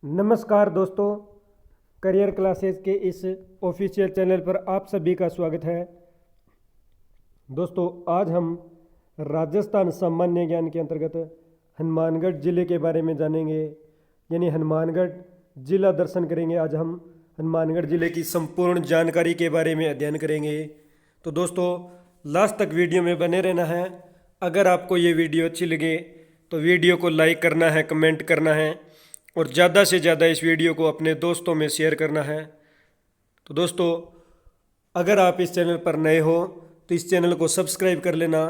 नमस्कार दोस्तों, career classes के इस ऑफिशियल चैनल पर आप सभी का स्वागत है। दोस्तों, आज हम राजस्थान सामान्य ज्ञान के अंतर्गत हनुमानगढ़ ज़िले के बारे में जानेंगे, यानी हनुमानगढ़ ज़िला दर्शन करेंगे। आज हम हनुमानगढ़ ज़िले की संपूर्ण जानकारी के बारे में अध्ययन करेंगे। तो दोस्तों, लास्ट तक वीडियो में बने रहना है। अगर आपको ये वीडियो अच्छी लगे तो वीडियो को लाइक करना है, कमेंट करना है और ज़्यादा से ज़्यादा इस वीडियो को अपने दोस्तों में शेयर करना है। तो दोस्तों, अगर आप इस चैनल पर नए हो तो इस चैनल को सब्सक्राइब कर लेना,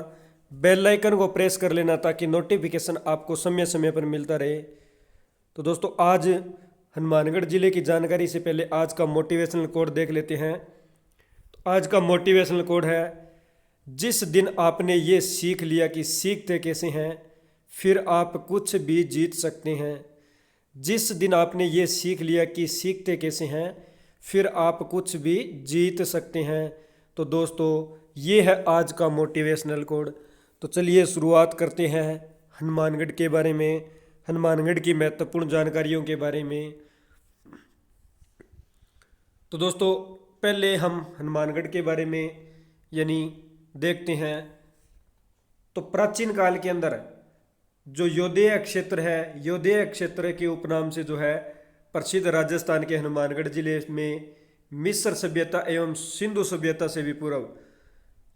बेल आइकन को प्रेस कर लेना ताकि नोटिफिकेशन आपको समय समय पर मिलता रहे। तो दोस्तों, आज हनुमानगढ़ ज़िले की जानकारी से पहले आज का मोटिवेशनल कोड देख लेते हैं। तो आज का मोटिवेशनल कोड है, जिस दिन आपने ये सीख लिया कि सीखते कैसे हैं, फिर आप कुछ भी जीत सकते हैं। जिस दिन आपने ये सीख लिया कि सीखते कैसे हैं, फिर आप कुछ भी जीत सकते हैं। तो दोस्तों, ये है आज का मोटिवेशनल कोड। तो चलिए शुरुआत करते हैं हनुमानगढ़ के बारे में, हनुमानगढ़ की महत्वपूर्ण जानकारियों के बारे में। तो दोस्तों, पहले हम हनुमानगढ़ के बारे में यानी देखते हैं। तो प्राचीन काल के अंदर जो योदेय क्षेत्र है, योदेय क्षेत्र के उपनाम से जो है प्रसिद्ध राजस्थान के हनुमानगढ़ जिले में मिस्र सभ्यता एवं सिंधु सभ्यता से भी पूर्व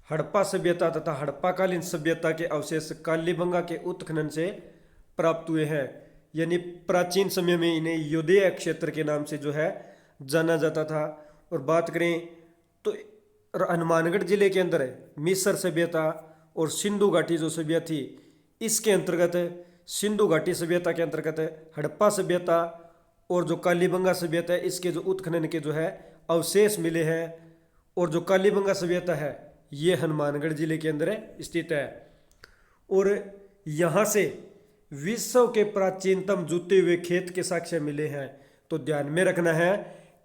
हड़प्पा सभ्यता तथा हड़प्पाकालीन सभ्यता के अवशेष कालीबंगा के उत्खनन से प्राप्त हुए हैं। यानी प्राचीन समय में इन्हें योदेय क्षेत्र के नाम से जो है जाना जाता था। और बात करें तो हनुमानगढ़ जिले के अंदर मिस्र सभ्यता और सिंधु घाटी जो सभ्यता थी, इसके अंतर्गत सिंधु घाटी सभ्यता के अंतर्गत हड़प्पा सभ्यता और जो कालीबंगा सभ्यता है, इसके जो उत्खनन के जो है अवशेष मिले हैं। और जो कालीबंगा सभ्यता है ये हनुमानगढ़ जिले के अंदर स्थित है। और यहाँ से विश्व के प्राचीनतम जूते हुए खेत के साक्ष्य मिले हैं। तो ध्यान में रखना है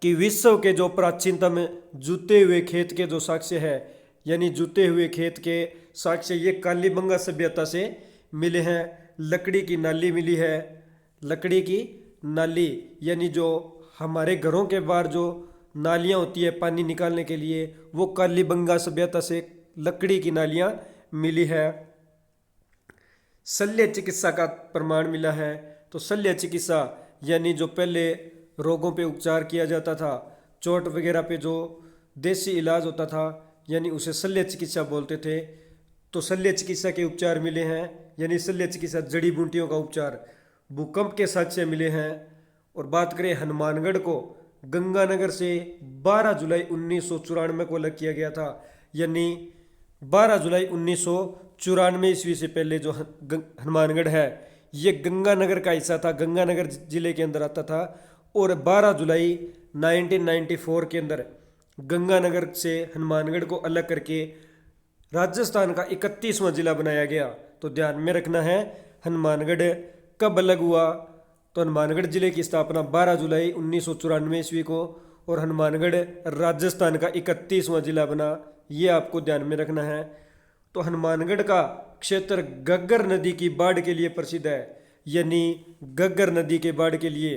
कि विश्व के जो प्राचीनतम जूते हुए खेत के जो साक्ष्य है, यानी जूते हुए खेत के साक्ष्य ये कालीबंगा सभ्यता से मिले हैं। लकड़ी की नाली मिली है, लकड़ी की नाली यानी जो हमारे घरों के बाहर जो नालियाँ होती है पानी निकालने के लिए, वो कालीबंगा सभ्यता से लकड़ी की नालियाँ मिली है। शल्य चिकित्सा का प्रमाण मिला है। तो शल्य चिकित्सा यानी जो पहले रोगों पे उपचार किया जाता था, चोट वगैरह पे जो देसी इलाज होता था, यानी उसे शल्य चिकित्सा बोलते थे। तो शल्य चिकित्सा के उपचार मिले हैं, यानी शल्य चिकित्सा जड़ी बूटियों का उपचार। भूकंप के साक्ष्य मिले हैं। और बात करें हनुमानगढ़ को गंगानगर से 12 जुलाई 1994 को अलग किया गया था। यानी 12 जुलाई 1994 ईस्वी से पहले जो हनुमानगढ़ है ये गंगानगर का हिस्सा था, गंगानगर जिले के अंदर आता था। और 12 जुलाई 1994 के अंदर गंगानगर से हनुमानगढ़ को अलग करके राजस्थान का 31वां जिला बनाया गया। तो ध्यान में रखना है हनुमानगढ़ कब अलग हुआ। तो हनुमानगढ़ जिले की स्थापना 12 जुलाई 1994 ईस्वी को, और हनुमानगढ़ राजस्थान का 31वां जिला बना, ये आपको ध्यान में रखना है। तो हनुमानगढ़ का क्षेत्र घग्गर नदी की बाढ़ के लिए प्रसिद्ध है, यानी घग्गर नदी के बाढ़ के लिए।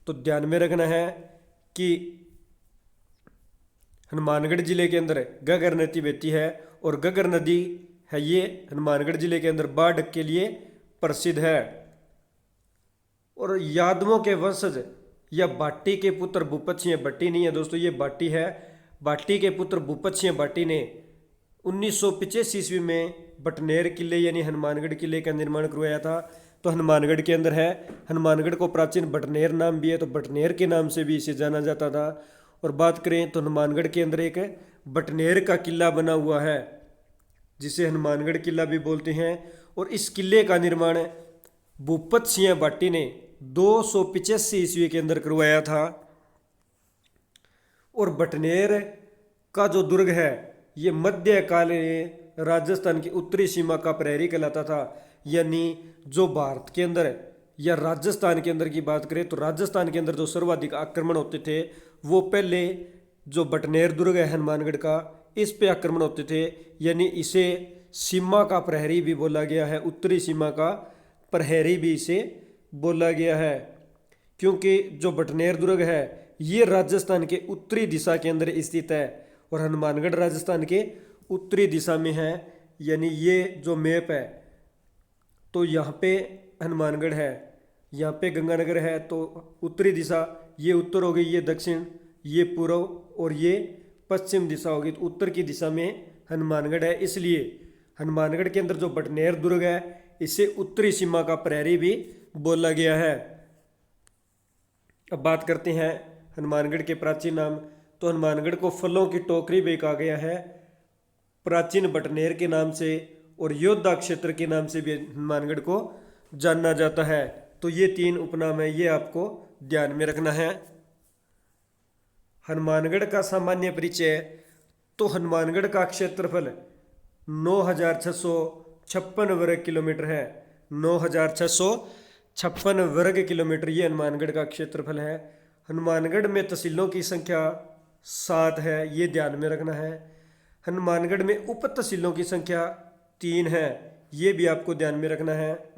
तो ध्यान में रखना है कि हनुमानगढ़ जिले के अंदर घग्गर नदी बहती है और घग्गर नदी है ये हनुमानगढ़ जिले के अंदर बाढ़ के लिए प्रसिद्ध है। और यादवों के वंशज या भाटी के पुत्र भूपत सिंह भट्टी नहीं है दोस्तों, ये भाटी है। भाटी के पुत्र भूपत सिंह भाटी ने 1985 ईस्वी में बटनेर किले यानी हनुमानगढ़ किले का निर्माण करवाया था। तो हनुमानगढ़ के अंदर है। हनुमानगढ़ को प्राचीन बटनेर नाम भी है, तो बटनेर के नाम से भी इसे जाना जाता था। और बात करें तो हनुमानगढ़ के अंदर एक बटनेर का किला बना हुआ है जिसे हनुमानगढ़ किला भी बोलते हैं। और इस किले का निर्माण भूपत सिंह भाटी ने 285 ईस्वी के अंदर करवाया था। और बटनेर का जो दुर्ग है ये मध्यकाल में राजस्थान की उत्तरी सीमा का प्रहरी कहलाता था। यानी जो भारत के अंदर या राजस्थान के अंदर की बात करें तो राजस्थान के अंदर जो सर्वाधिक आक्रमण होते थे वो पहले जो बटनेर दुर्ग है हनुमानगढ़ का, इस पे आक्रमण होते थे। यानी इसे सीमा का प्रहरी भी बोला गया है, उत्तरी सीमा का प्रहरी भी इसे बोला गया है। क्योंकि जो बटनेर दुर्ग है ये राजस्थान के उत्तरी दिशा के अंदर स्थित है और हनुमानगढ़ राजस्थान के उत्तरी दिशा में है। यानी ये जो मैप है तो यहाँ पे हनुमानगढ़ है, यहाँ पे गंगानगर है, तो उत्तरी दिशा ये उत्तर हो गई, ये दक्षिण, ये पूर्व और ये पश्चिम दिशा होगी। तो उत्तर की दिशा में हनुमानगढ़ है, इसलिए हनुमानगढ़ के अंदर जो बटनेर दुर्ग है इसे उत्तरी सीमा का प्रहरी भी बोला गया है। अब बात करते हैं हनुमानगढ़ के प्राचीन नाम। तो हनुमानगढ़ को फलों की टोकरी भी कहा गया है, प्राचीन बटनेर के नाम से और योद्धा क्षेत्र के नाम से भी हनुमानगढ़ को जाना जाता है। तो ये 3 उपनाम है, ये आपको ध्यान में रखना है। हनुमानगढ़ का सामान्य परिचय। तो हनुमानगढ़ का क्षेत्रफल 9,656 वर्ग किलोमीटर है। 9,656 वर्ग किलोमीटर ये हनुमानगढ़ का क्षेत्रफल है। हनुमानगढ़ में तहसीलों की संख्या 7 है, ये ध्यान में रखना है। हनुमानगढ़ में उप तहसीलों की संख्या 3 है, ये भी आपको ध्यान में रखना है।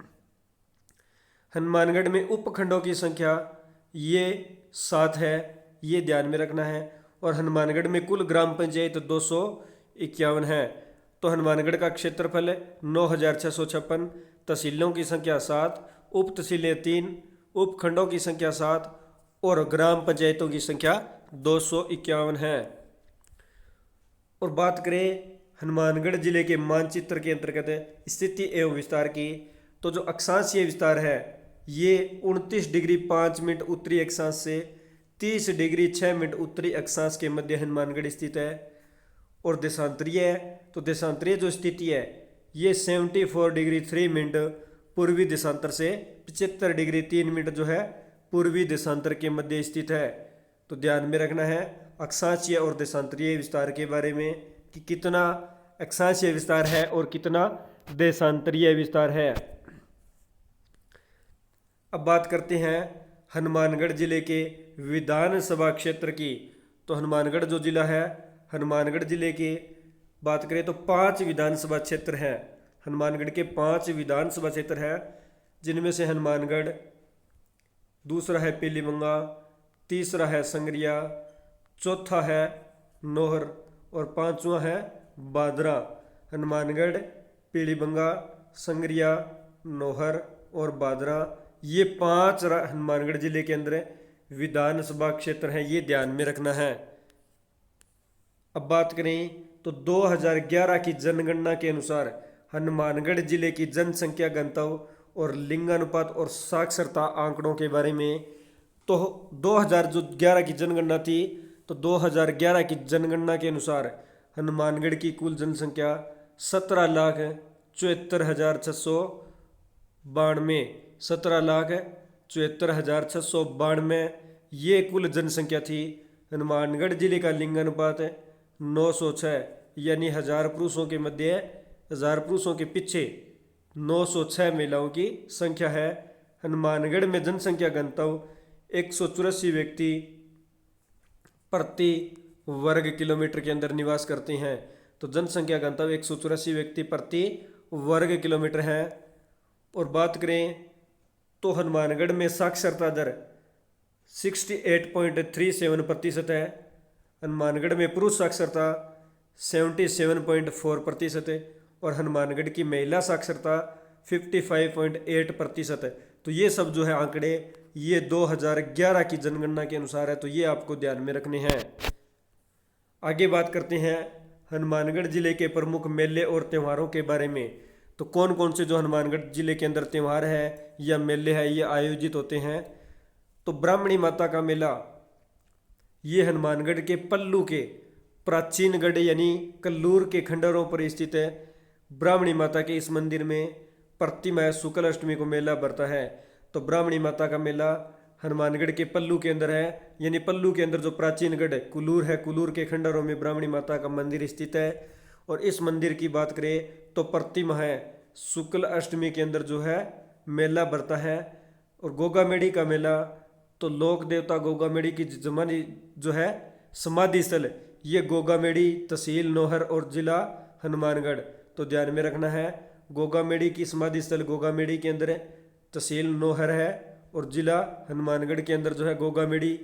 हनुमानगढ़ में उपखंडों की संख्या ये 7 है, ये ध्यान में रखना है। और हनुमानगढ़ में कुल ग्राम पंचायत 251 है। तो हनुमानगढ़ का क्षेत्रफल 9,656, तहसीलों की संख्या 7, उप तहसीलें 3, उपखंडों की संख्या 7 और ग्राम पंचायतों की संख्या 251 है। और बात करें हनुमानगढ़ जिले के मानचित्र के अंतर्गत स्थिति एवं विस्तार की, तो जो अक्षांशीय विस्तार है ये 29 डिग्री 5 मिनट उत्तरी अक्षांश से 30 डिग्री 6 मिनट उत्तरी अक्षांश के मध्य हनुमानगढ़ स्थित है। और देशांतरीय है, तो देशांतरीय जो स्थिति है ये 74 डिग्री 3 मिनट पूर्वी देशांतर से 75 डिग्री 3 मिनट जो है पूर्वी देशांतर के मध्य स्थित है। तो ध्यान में रखना है अक्षांशीय और देशांतरीय विस्तार के बारे में कि कितना अक्षांशीय विस्तार है और कितना देशांतरीय विस्तार है। अब बात करते हैं हनुमानगढ़ जिले के विधानसभा क्षेत्र की। तो हनुमानगढ़ जो जिला है, हनुमानगढ़ जिले की बात करें तो 5 विधानसभा क्षेत्र हैं। हनुमानगढ़ के 5 विधानसभा क्षेत्र हैं, जिनमें से हनुमानगढ़, दूसरा है पीलीबंगा, तीसरा है संगरिया, चौथा है नौहर और 5वां है बादरा। हनुमानगढ़, पीलीबंगा, संगरिया, नौहर और बादरा, ये 5 हनुमानगढ़ जिले के अंदर विधानसभा क्षेत्र हैं, ये ध्यान में रखना है। अब बात करें तो 2011 की जनगणना के अनुसार हनुमानगढ़ जिले की जनसंख्या घनत्व और लिंगानुपात और साक्षरता आंकड़ों के बारे में। तो 2011 की जनगणना थी, तो 2011 की जनगणना के अनुसार हनुमानगढ़ की कुल जनसंख्या 17,74,692, 17,74,692 ये कुल जनसंख्या थी। हनुमानगढ़ जिले का लिंगानुपात 906, यानी 1000 पुरुषों के मध्य 1000 पुरुषों के पीछे 906 महिलाओं की संख्या है। हनुमानगढ़ में जनसंख्या घनत्व 184 व्यक्ति प्रति वर्ग किलोमीटर के अंदर निवास करते हैं। तो जनसंख्या घनत्व 184 व्यक्ति प्रति वर्ग किलोमीटर है। और बात करें तो हनुमानगढ़ में साक्षरता दर 68.37% है। हनुमानगढ़ में पुरुष साक्षरता 77.4% है और हनुमानगढ़ की महिला साक्षरता 55.8% है। तो ये सब जो है आंकड़े ये 2011 की जनगणना के अनुसार है, तो ये आपको ध्यान में रखने हैं। आगे बात करते हैं हनुमानगढ़ जिले के प्रमुख मेले और त्योहारों के बारे में। तो कौन कौन से जो हनुमानगढ़ जिले के अंदर त्यौहार है या मेले है ये आयोजित होते हैं। तो ब्राह्मणी माता का मेला ये हनुमानगढ़ के पल्लू के प्राचीन गढ़ यानी कल्लूर के खंडरों पर स्थित है। ब्राह्मणी माता के इस मंदिर में प्रतिमाह शुक्ल अष्टमी को मेला भरता है। तो ब्राह्मणी माता का मेला हनुमानगढ़ के पल्लू के अंदर है, यानी पल्लू के अंदर जो प्राचीन गढ़ कुल्लूर है, कुल्लूर के खंडरों में ब्राह्मणी माता का मंदिर स्थित है। और इस मंदिर की बात करें तो प्रतिमाह शुक्ल अष्टमी के अंदर जो है मेला भरता है। और गोगामेड़ी का मेला तो लोक देवता गोगामेड़ी की जमानी जो है समाधि स्थल ये गोगामेड़ी, तहसील नौहर और जिला हनुमानगढ़। तो ध्यान में रखना है गोगामेड़ी की समाधि स्थल गोगामेड़ी के अंदर है, तहसील नौहर है और जिला हनुमानगढ़ के अंदर जो है गोगा मेड़ी।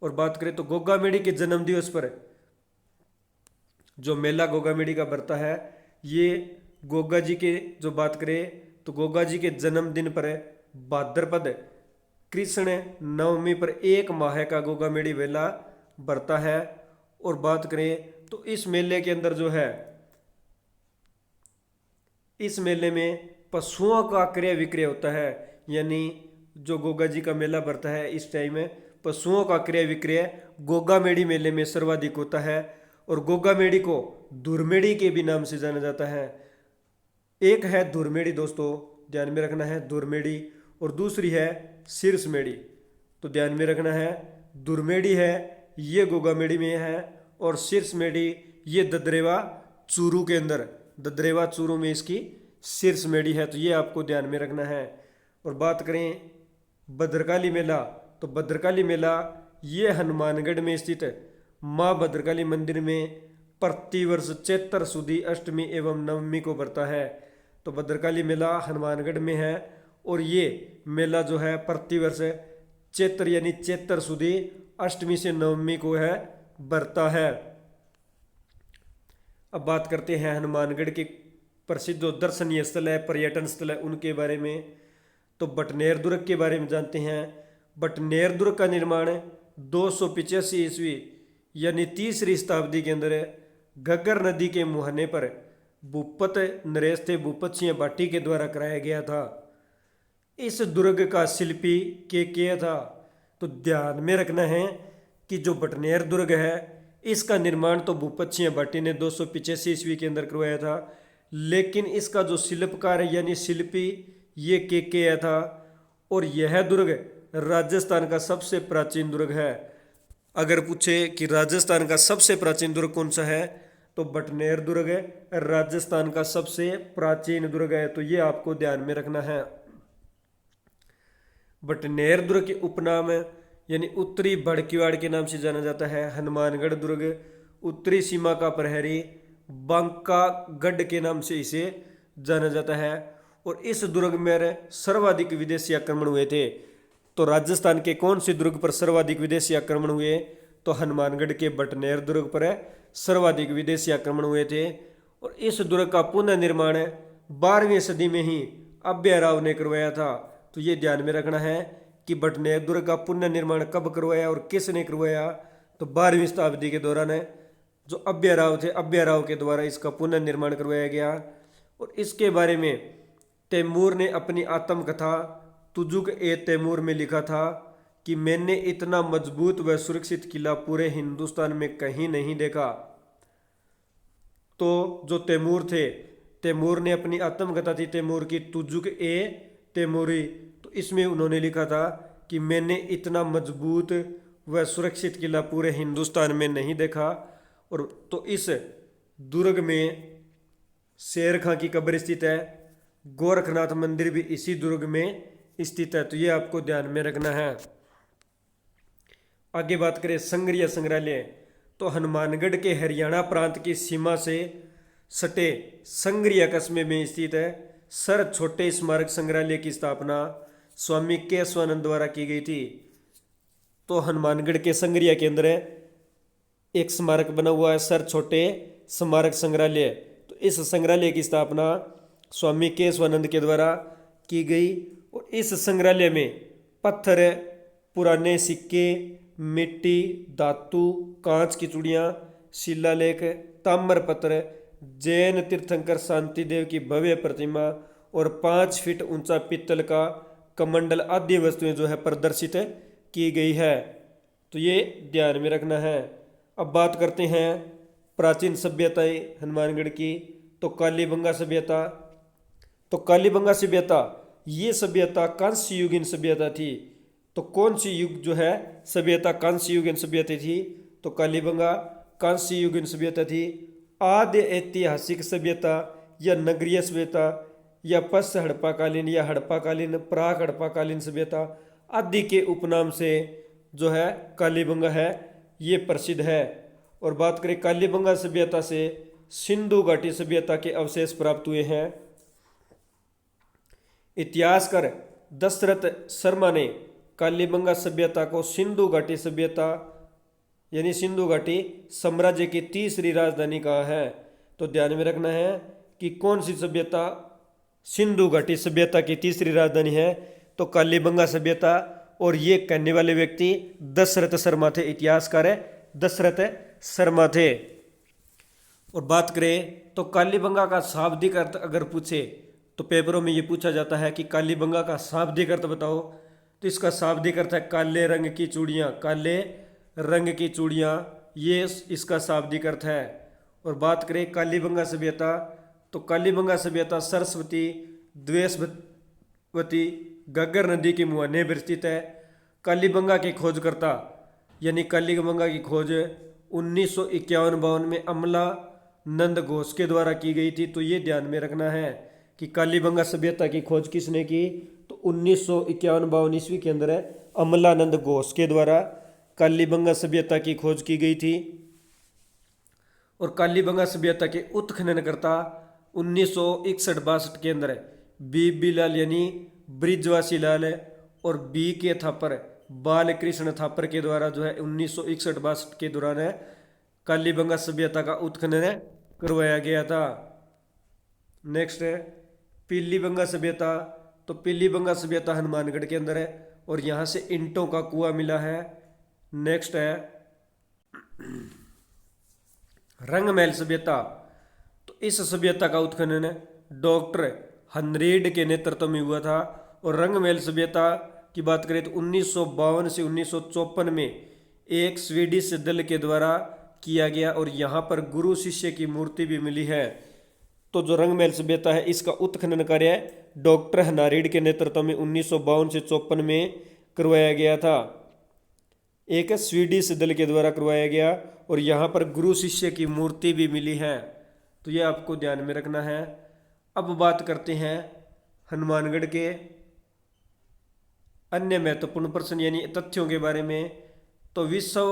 और बात करें तो गोगा मेड़ी के जन्म दिवस पर जो मेला गोगा मेड़ी का बरता है, ये गोगा जी के जो बात करें तो गोगा जी के जन्मदिन पर भाद्रपद कृष्ण नवमी पर 1 माह का गोगा मेड़ी मेला बरता है। और बात करें तो इस मेले के अंदर जो है, इस मेले में पशुओं का क्रय विक्रय होता है। यानी जो गोगा जी का मेला बरता है इस टाइम में पशुओं का क्रय विक्रय गोगा मेड़ी मेले में सर्वाधिक होता है। और गोगा मेड़ी को धुरमेड़ी के भी नाम से जाना जाता है। एक है धुरमेड़ी दोस्तों, ध्यान में रखना है धुरमेड़ी, और दूसरी है शीर्ष मेड़ी। तो ध्यान में रखना है धुरमेड़ी है ये गोगा मेड़ी में है, और शीर्ष मेड़ी ये ददरेवा चूरू के अंदर, ददरेवा चूरू में इसकी शीर्ष मेड़ी है। तो ये आपको ध्यान में रखना है। और बात करें भद्रकाली मेला, तो भद्रकाली मेला ये हनुमानगढ़ में स्थित माँ भद्रकाली मंदिर में प्रतिवर्ष चैत्र सुदी अष्टमी एवं नवमी को बरता है। तो भद्रकाली मेला हनुमानगढ़ में है, और ये मेला जो है प्रतिवर्ष चैत्र यानी चैत्र सुदी अष्टमी से नवमी को है बरता है। अब बात करते हैं हनुमानगढ़ के प्रसिद्ध जो दर्शनीय स्थल है, पर्यटन स्थल है, उनके बारे में। तो बटनेर दुर्ग के बारे में जानते हैं। बटनेर दुर्ग का निर्माण 285 ईस्वी यानी 3री शताब्दी के अंदर घग्गर नदी के मुहाने पर भूपत नरेश थे भूपत सिंह भाटी के द्वारा कराया गया था। इस दुर्ग का शिल्पी के था। तो ध्यान में रखना है कि जो बटनेर दुर्ग है इसका निर्माण तो भूपत सिंह भाटी ने 285 ईस्वी के अंदर करवाया था, लेकिन इसका जो शिल्पकार है यानी शिल्पी ये के था। और यह दुर्ग राजस्थान का सबसे प्राचीन दुर्ग है। अगर पूछे कि राजस्थान का सबसे प्राचीन दुर्ग कौन सा है, तो बटनेर दुर्ग है राजस्थान का सबसे प्राचीन दुर्ग है। तो ये आपको ध्यान में रखना है। बटनेर दुर्ग के उपनाम यानी उत्तरी बड़किवाड़ के नाम से जाना जाता है। हनुमानगढ़ दुर्ग उत्तरी सीमा का प्रहरी बांका गढ़ के नाम से इसे जाना जाता है। और इस दुर्ग में सर्वाधिक विदेशी आक्रमण हुए थे। तो राजस्थान के कौन से दुर्ग पर सर्वाधिक विदेशी आक्रमण हुए, तो हनुमानगढ़ के बटनेर दुर्ग पर सर्वाधिक विदेशी आक्रमण हुए थे। और इस दुर्ग का पुनर्निर्माण 12वीं सदी में ही अभय राव ने करवाया था। तो ये ध्यान में रखना है कि बटनेर दुर्ग का पुनर्निर्माण कब करवाया और किसने करवाया, तो 12वीं शताब्दी के दौरान जो अभय राव थे, अभय राव के द्वारा इसका पुनर्निर्माण करवाया गया। और इसके बारे में तैमूर ने अपनी आत्मकथा तुजुक ए तैमूर में लिखा था कि मैंने इतना मजबूत व सुरक्षित किला पूरे हिंदुस्तान में कहीं नहीं देखा। तो जो तैमूर थे, तैमूर ने अपनी आत्मकथा थी तैमूर की तुजुक ए तैमूरी, तो इसमें उन्होंने लिखा था कि मैंने इतना मजबूत व सुरक्षित किला पूरे हिंदुस्तान में नहीं देखा। और तो इस दुर्ग में शेर खां की कब्र स्थित है, गोरखनाथ मंदिर भी इसी दुर्ग में स्थित है। तो ये आपको ध्यान में रखना है। आगे बात करें संग्रिया संग्रहालय, तो हनुमानगढ़ के हरियाणा प्रांत की सीमा से सटे संग्रिया कस्बे में स्थित है। सर छोटे स्मारक संग्रहालय की स्थापना स्वामी केशवानंद द्वारा की गई थी। तो हनुमानगढ़ के संग्रिया के अंदर एक स्मारक बना हुआ है सर छोटे स्मारक संग्रहालय। तो इस संग्रहालय की स्थापना स्वामी केशवानंद के द्वारा की गई। और इस संग्रहालय में पत्थर, पुराने सिक्के, मिट्टी, धातु, कांच की चूड़ियाँ, शिलालेख, ताम्रपत्र, जैन तीर्थंकर शांतिदेव की भव्य प्रतिमा और 5 फीट ऊंचा पीतल का कमंडल आदि वस्तुएं जो है प्रदर्शित की गई है। तो ये ध्यान में रखना है। अब बात करते हैं प्राचीन सभ्यताएं हनुमानगढ़ की। तो कालीबंगा सभ्यता, तो कालीबंगा सभ्यता ये सभ्यता कांस्य युगीन सभ्यता थी। तो कौन सी युग जो है सभ्यता कांस्य युगीन सभ्यता थी, तो कालीबंगा कांस्य युगीन सभ्यता थी। आद्य ऐतिहासिक सभ्यता या नगरीय सभ्यता या पश्च हड़प्पाकालीन या हड़प्पाकालीन, प्राक हड़प्पाकालीन सभ्यता आदि के उपनाम से जो है कालीबंगा है ये प्रसिद्ध है। और बात करें कालीबंगा सभ्यता से सिंधु घाटी सभ्यता के अवशेष प्राप्त हुए हैं। इतिहासकार दशरथ शर्मा ने कालीबंगा सभ्यता को सिंधु घाटी सभ्यता यानी सिंधु घाटी साम्राज्य की तीसरी राजधानी कहा है। तो ध्यान में रखना है कि कौन सी सभ्यता सिंधु घाटी सभ्यता की तीसरी राजधानी है, तो कालीबंगा सभ्यता। और ये कहने वाले व्यक्ति दशरथ शर्मा थे, इतिहासकार है दशरथ शर्मा थे। और बात करें तो कालीबंगा का शाब्दिक अर्थ अगर पूछे तो पेपरों में ये पूछा जाता है कि कालीबंगा का शाब्दिक अर्थ बताओ, तो इसका शाब्दिक अर्थ है काले रंग की चूड़ियाँ, काले रंग की चूड़ियाँ, ये इसका शाब्दिक अर्थ है। और बात करें कालीबंगा सभ्यता, तो कालीबंगा सभ्यता सरस्वती, द्वेषवती, घग्गर नदी के मुहाने पर स्थित है। कालीबंगा के खोजकर्ता यानी कालीबंगा की खोज 1951-52 में अमला नंद घोष के द्वारा की गई थी। तो ये ध्यान में रखना है कि कालीबंगा सभ्यता की खोज किसने की, तो 1951-52 ईस्वी के अंदर अमलानंद घोष के द्वारा कालीबंगा सभ्यता की खोज की गई थी। और कालीबंगा सभ्यता के उत्खननकर्ता 1961-62 के अंदर बी लाल यानी ब्रिजवासी लाल और बी के थापर बाल कृष्ण थापर के द्वारा जो है 1961-62 के दौरान कालीबंगा सभ्यता का उत्खनन करवाया गया था। नेक्स्ट है पीलीबंगा सभ्यता, तो पीलीबंगा सभ्यता हनुमानगढ़ के अंदर है और यहाँ से ईंटों का कुआं मिला है। नेक्स्ट है रंगमहल सभ्यता, तो इस सभ्यता का उत्खनन डॉक्टर हनरीड के नेतृत्व में हुआ था। और रंगमहल सभ्यता की बात करें तो 1952 से 1954 में एक स्वीडिश दल के द्वारा किया गया और यहाँ पर गुरु शिष्य की मूर्ति भी मिली है। तो जो रंगमहल सभ्यता है इसका उत्खनन कार्य डॉक्टर हनारीड के नेतृत्व में 1952 से 54 में करवाया गया था, एक स्वीडिश दल के द्वारा करवाया गया और यहाँ पर गुरु शिष्य की मूर्ति भी मिली है। तो ये आपको ध्यान में रखना है। अब बात करते हैं हनुमानगढ़ के अन्य महत्वपूर्ण प्रश्न यानी तथ्यों के बारे में। तो विश्व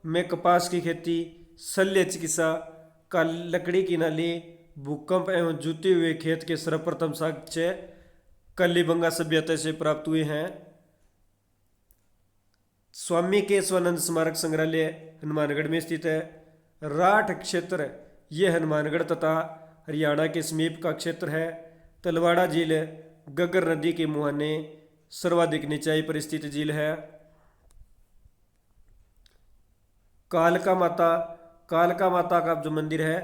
में कपास की खेती, शल्य चिकित्सा, का लकड़ी की नाली, भूकंप एवं जूते हुए खेत के सर्वप्रथम साक्ष्य कालीबंगा सभ्यता से प्राप्त हुए हैं। स्वामी केशवानंद स्मारक संग्रहालय हनुमानगढ़ में स्थित है। राठ क्षेत्र ये हनुमानगढ़ तथा हरियाणा के समीप का क्षेत्र है। तलवाड़ा झील घग्गर नदी के मुहाने सर्वाधिक निचाई पर स्थित झील है। कालका माता का जो मंदिर है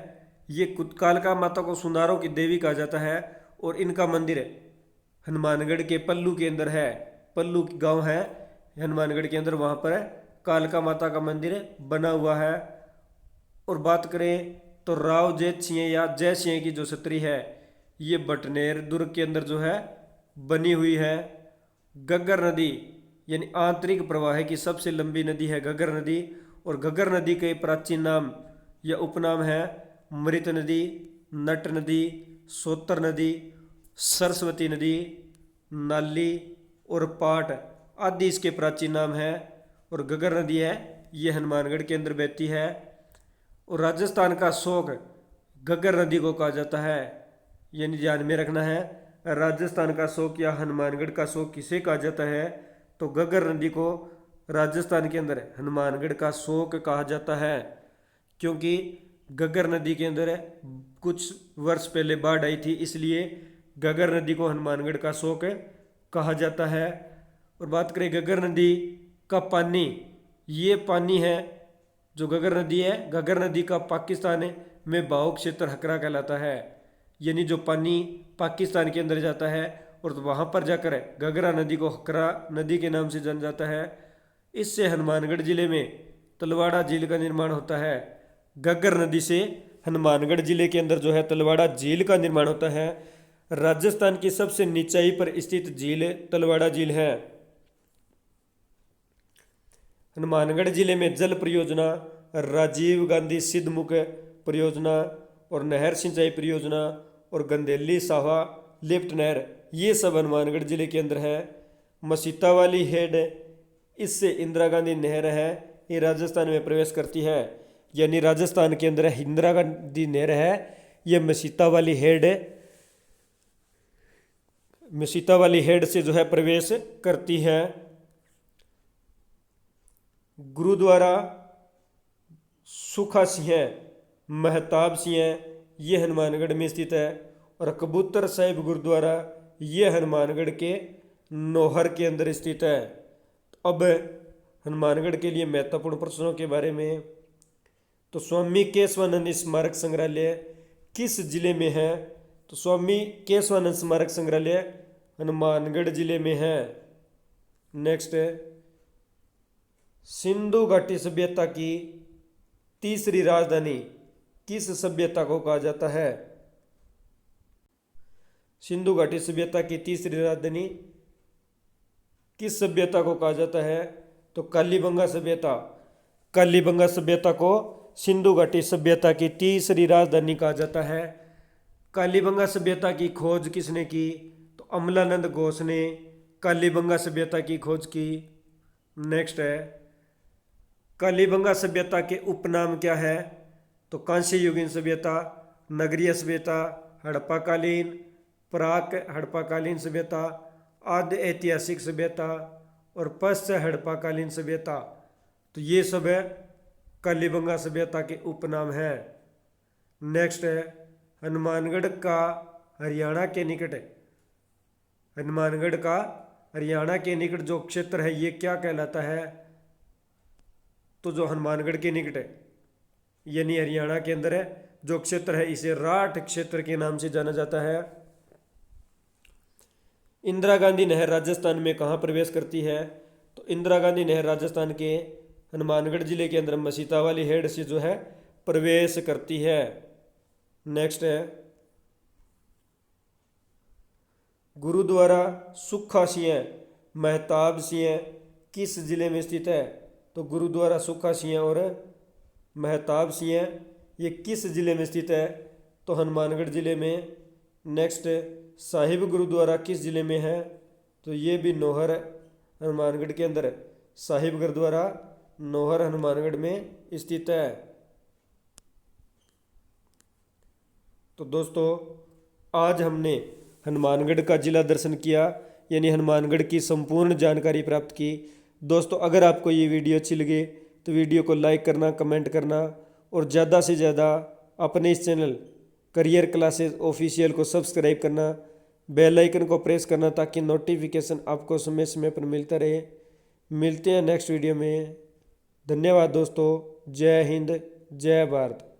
ये कालका माता को सुनारों की देवी कहा जाता है और इनका मंदिर हनुमानगढ़ के पल्लू के अंदर है। पल्लू गांव है हनुमानगढ़ के अंदर, वहाँ पर कालका माता का मंदिर बना हुआ है। और बात करें तो राव जैत सिंह या जय सिंह की जो छतरी है ये बटनेर दुर्ग के अंदर जो है बनी हुई है। घग्गर नदी यानी आंतरिक प्रवाह की सबसे लंबी नदी है घग्गर नदी, और घग्गर नदी के प्राचीन नाम या उपनाम है मृत नदी, नट नदी, सोतर नदी, सरस्वती नदी, नाली और पाट आदि इसके प्राचीन नाम है। और घग्गर नदी है ये हनुमानगढ़ के अंदर बहती है। और राजस्थान का शोक घग्गर नदी को कहा जाता है, यानी ध्यान में रखना है राजस्थान का शोक या हनुमानगढ़ का शोक किसे कहा जाता है, तो घग्गर नदी को राजस्थान के अंदर हनुमानगढ़ का शोक कहा जाता है। क्योंकि घग्गर नदी के अंदर कुछ वर्ष पहले बाढ़ आई थी, इसलिए घग्गर नदी को हनुमानगढ़ का शोक कहा जाता है। और बात करें घग्गर नदी का पानी, ये पानी है जो घग्गर नदी है, घग्गर नदी का पाकिस्तान में बहाव क्षेत्र हकरा कहलाता है, यानी जो पानी पाकिस्तान के अंदर जाता है और तो वहाँ पर जाकर घग्गरा नदी को हकरा नदी के नाम से जाना जाता है। इससे हनुमानगढ़ जिले में तलवाड़ा झील का निर्माण होता है। घग्गर नदी से हनुमानगढ़ जिले के अंदर जो है तलवाड़ा झील का निर्माण होता है। राजस्थान की सबसे निचाई पर स्थित झील तलवाड़ा झील है। हनुमानगढ़ जिले में जल परियोजना, राजीव गांधी सिद्धमुख परियोजना और नहर सिंचाई परियोजना और गंदेली साहवा लिफ्ट नहर, ये सब हनुमानगढ़ जिले के अंदर है। मसीता वाली हेड, इससे इंदिरा गांधी नहर है, ये राजस्थान में प्रवेश करती है, यानी राजस्थान के अंदर इंदिरा गांधी नहर है, ये मसीता वाली हेड मसीता वाली हेड से जो है प्रवेश करती है। गुरुद्वारा सुखा सिंह महताब सिंह ये हनुमानगढ़ में स्थित है। और कबूतर साहिब गुरुद्वारा ये हनुमानगढ़ के नौहर के अंदर स्थित है। अब हनुमानगढ़ के लिए महत्वपूर्ण प्रश्नों के बारे में, तो स्वामी केशवानंद स्मारक संग्रहालय किस जिले में है? तो स्वामी केशवानंद स्मारक संग्रहालय हनुमानगढ़ जिले में है। नेक्स्ट है, सिंधु घाटी सभ्यता की तीसरी राजधानी किस सभ्यता को कहा जाता है? सिंधु घाटी सभ्यता की तीसरी राजधानी किस सभ्यता को कहा जाता है? तो कालीबंगा सभ्यता। कालीबंगा सभ्यता को सिंधु घाटी सभ्यता की तीसरी राजधानी कहा जाता है। कालीबंगा सभ्यता की खोज किसने की? तो अमलानंद घोष ने कालीबंगा सभ्यता की खोज की। नेक्स्ट है, कालीबंगा सभ्यता के उपनाम क्या है? तो कांस्य युगीन सभ्यता, नगरीय सभ्यता, हड़प्पाकालीन, प्राक हड़प्पाकालीन सभ्यता, आद्य ऐतिहासिक सभ्यता और पश्च हड़प्पाकालीन सभ्यता। तो ये सब है कालीबंगा सभ्यता के उपनाम है। नेक्स्ट है, हनुमानगढ़ का हरियाणा के निकट है, हनुमानगढ़ का हरियाणा के निकट जो क्षेत्र है ये क्या कहलाता है? तो जो हनुमानगढ़ के निकट है यानी हरियाणा के अंदर है जो क्षेत्र है इसे राठ क्षेत्र के नाम से जाना जाता है। इंदिरा गांधी नहर राजस्थान में कहाँ प्रवेश करती है? तो इंदिरा गांधी नहर राजस्थान के हनुमानगढ़ जिले के अंदर मसीता वाली हेड से जो है प्रवेश करती है। नेक्स्ट है, गुरुद्वारा सुखा सिंह महताब सिंह किस जिले में स्थित है? तो गुरुद्वारा सुखा सिंह और महताब सिंह ये किस जिले में स्थित है? तो हनुमानगढ़ जिले में। नेक्स्ट, साहिब गुरुद्वारा किस जिले में है? तो ये भी नौहर हनुमानगढ़ के अंदर साहिब गुरुद्वारा नौहर हनुमानगढ़ में स्थित है। तो दोस्तों आज हमने हनुमानगढ़ का जिला दर्शन किया यानी हनुमानगढ़ की संपूर्ण जानकारी प्राप्त की। दोस्तों अगर आपको ये वीडियो अच्छी लगे तो वीडियो को लाइक करना, कमेंट करना और ज़्यादा से ज़्यादा अपने इस चैनल करियर क्लासेस ऑफिशियल को सब्सक्राइब करना, बेल आइकन को प्रेस करना ताकि नोटिफिकेशन आपको समय समय पर मिलता रहे। मिलते हैं नेक्स्ट वीडियो में। धन्यवाद दोस्तों। जय हिंद, जय भारत।